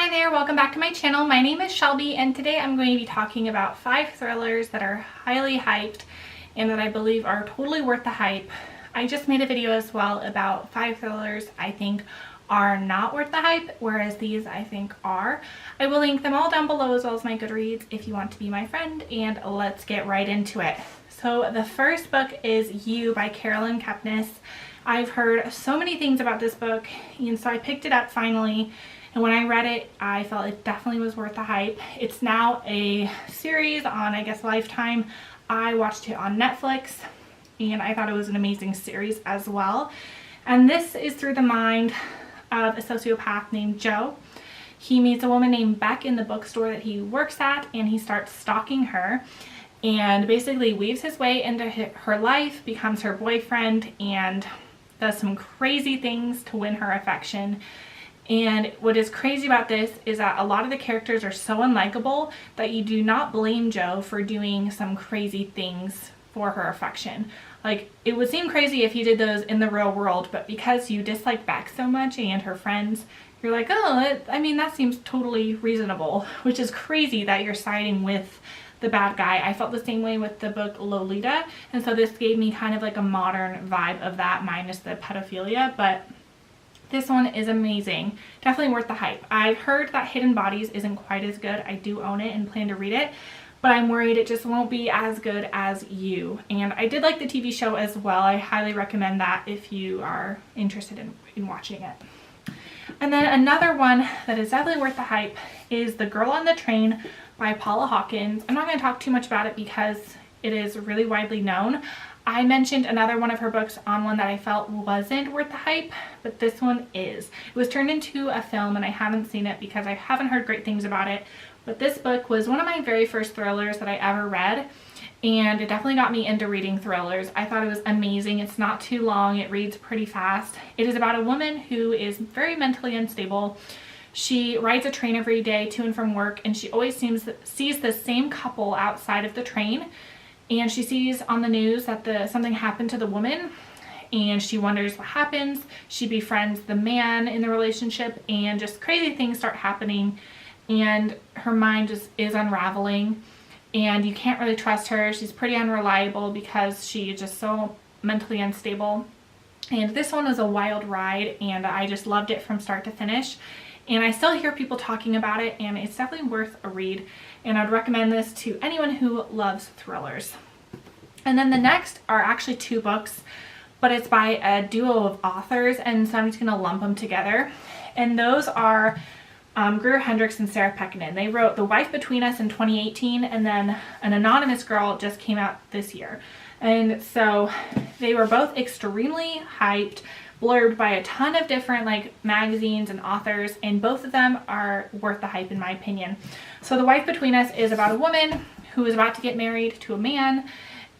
Hi there, welcome back to my channel. My name is Shelby and today I'm going to be talking about 5 thrillers that are highly hyped and that I believe are totally worth the hype. I just made a video as well about 5 thrillers I think are not worth the hype, whereas these I think are. I will link them all down below as well as my Goodreads if you want to be my friend, and let's get right into it. So the first book is You by Carolyn Kepnes. I've heard so many things about this book and so I picked it up finally. And when I read it, I felt it definitely was worth the hype. It's now a series on, I guess, Lifetime. I watched it on Netflix and I thought it was an amazing series as well. And this is through the mind of a sociopath named Joe. He meets a woman named Beck in the bookstore that he works at and he starts stalking her and basically weaves his way into her life, becomes her boyfriend, and does some crazy things to win her affection. And what is crazy about this is that a lot of the characters are so unlikable that you do not blame Joe for doing some crazy things for her affection. Like, it would seem crazy if he did those in the real world, but because you dislike Beck so much and her friends, you're like, oh, I mean, that seems totally reasonable, which is crazy that you're siding with the bad guy. I felt the same way with the book Lolita, and so this gave me kind of like a modern vibe of that minus the pedophilia, but this one is amazing. Definitely worth the hype. I've heard that Hidden Bodies isn't quite as good. I do own it and plan to read it, but I'm worried it just won't be as good as You. And I did like the TV show as well. I highly recommend that if you are interested in watching it. And then another one that is definitely worth the hype is The Girl on the Train by Paula Hawkins. I'm not going to talk too much about it because it is really widely known. I mentioned another one of her books on one that I felt wasn't worth the hype, but this one is. It was turned into a film and I haven't seen it because I haven't heard great things about it, but this book was one of my very first thrillers that I ever read, and it definitely got me into reading thrillers. I thought it was amazing. It's not too long. It reads pretty fast. It is about a woman who is very mentally unstable. She rides a train every day to and from work, and she always sees the same couple outside of the train. And she sees on the news that something happened to the woman and she wonders what happens. She befriends the man in the relationship and just crazy things start happening and her mind just is unraveling and you can't really trust her. She's pretty unreliable because she is just so mentally unstable. And this one was a wild ride and I just loved it from start to finish. And I still hear people talking about it and it's definitely worth a read. And I'd recommend this to anyone who loves thrillers. And then the next are actually 2 books, but it's by a duo of authors, and so I'm just going to lump them together. And those are Greer Hendricks and Sarah Pekkanen. They wrote The Wife Between Us in 2018, and then An Anonymous Girl just came out this year. And so they were both extremely hyped, blurbed by a ton of different magazines and authors, and both of them are worth the hype in my opinion. So The Wife Between Us is about a woman who is about to get married to a man,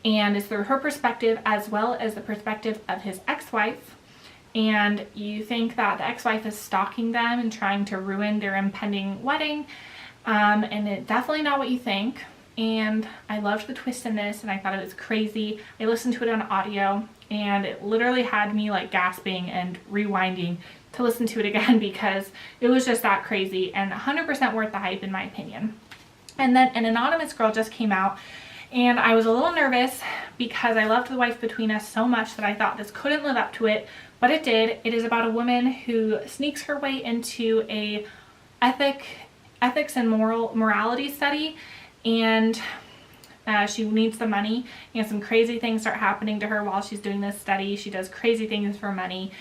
and it's through her perspective as well as the perspective of his ex-wife. And you think that the ex-wife is stalking them and trying to ruin their impending wedding, and it's definitely not what you think. And I loved the twist in this and I thought it was crazy. I listened to it on audio and it literally had me gasping and rewinding to listen to it again because it was just that crazy and 100% worth the hype in my opinion. And then An Anonymous Girl just came out and I was a little nervous because I loved The Wife Between Us so much that I thought this couldn't live up to it, but it did. It is about a woman who sneaks her way into a ethics and morality study, and she needs the money and some crazy things start happening to her while she's doing this study. She does crazy things for money,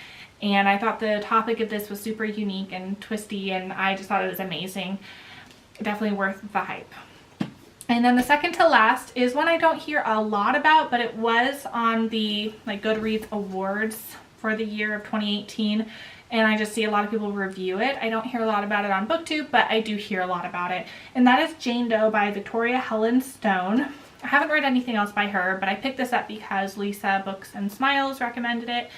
and I thought the topic of this was super unique and twisty, and I just thought it was amazing. Definitely worth the hype. And then the second to last is one I don't hear a lot about, but it was on the Goodreads awards for the year of 2018, and I just see a lot of people review it. I don't hear a lot about it on BookTube, but I do hear a lot about it, and that is Jane Doe by Victoria Helen Stone. I haven't read anything else by her, but I picked this up because Lisa Books and Smiles recommended it,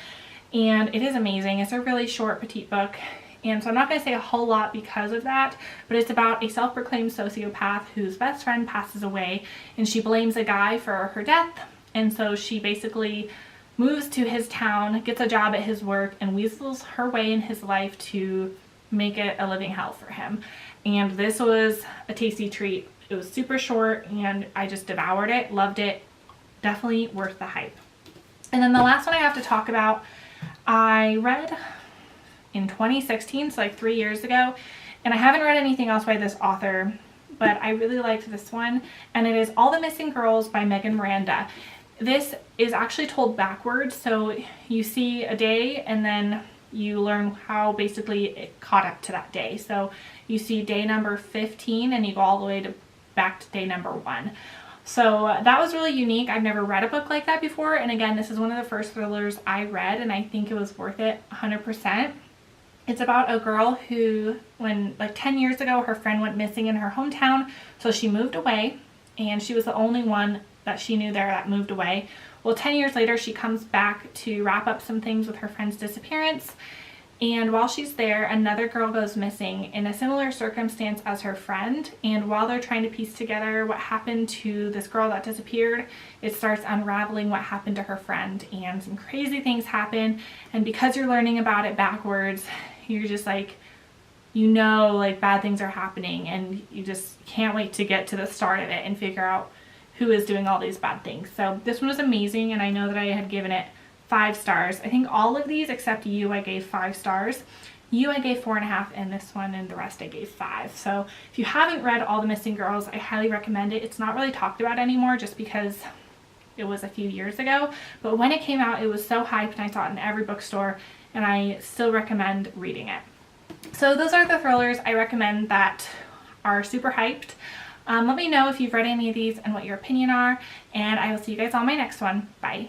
and it is amazing. It's a really short, petite book, and so I'm not going to say a whole lot because of that, but it's about a self-proclaimed sociopath whose best friend passes away, and she blames a guy for her death, and so she basically moves to his town, gets a job at his work, and weasels her way in his life to make it a living hell for him. And this was a tasty treat. It was super short and I just devoured it, loved it. Definitely worth the hype. And then the last one I have to talk about, I read in 2016, so like 3 years ago, and I haven't read anything else by this author, but I really liked this one, and it is All the Missing Girls by Megan Miranda. This is actually told backwards, so you see a day and then you learn how basically it caught up to that day. So you see day number 15 and you go all the way back to day number 1. So that was really unique. I've never read a book like that before, and again, this is one of the first thrillers I read, and I think it was worth it 100%. It's about a girl who, when like 10 years ago, her friend went missing in her hometown, so she moved away, and she was the only one that she knew there that moved away. Well, 10 years later, she comes back to wrap up some things with her friend's disappearance, and while she's there, another girl goes missing in a similar circumstance as her friend, and while they're trying to piece together what happened to this girl that disappeared, it starts unraveling what happened to her friend, and some crazy things happen, and because you're learning about it backwards, you're just like, you know, like bad things are happening, and you just can't wait to get to the start of it and figure out who is doing all these bad things. So this one was amazing, and I know that I had given it 5 stars. I think all of these except You I gave 5 stars. You I gave 4.5, and this one and the rest I gave 5. So if you haven't read All the Missing Girls, I highly recommend it. It's not really talked about anymore just because it was a few years ago, but when it came out, it was so hyped and I saw it in every bookstore, and I still recommend reading it. So those are the thrillers I recommend that are super hyped. Let me know if you've read any of these and what your opinion are, and I will see you guys on my next one. Bye.